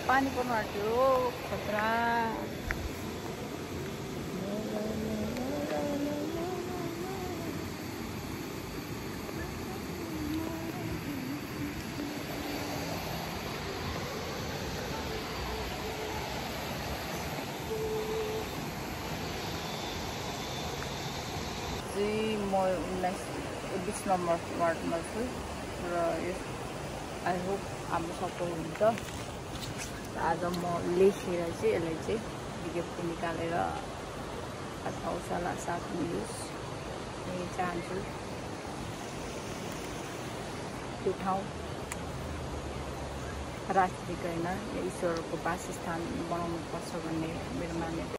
पानी पर्नु आँट्यो खतरा। म 19 नम्बर वार्डमा छु र आई होप हाम्रो सपोर्ट हुन्छ। आज म लेखेर चाहिँ यसलाई चाहिँ विज्ञप्ति निकालेर हौसला साथ मिलोस् यही चाहन्छु। त्यो ठाउँ राजनीतिक होइन, ईश्वरको वासस्थान बनाउनु पर्छ भन्ने मेरो मान्यता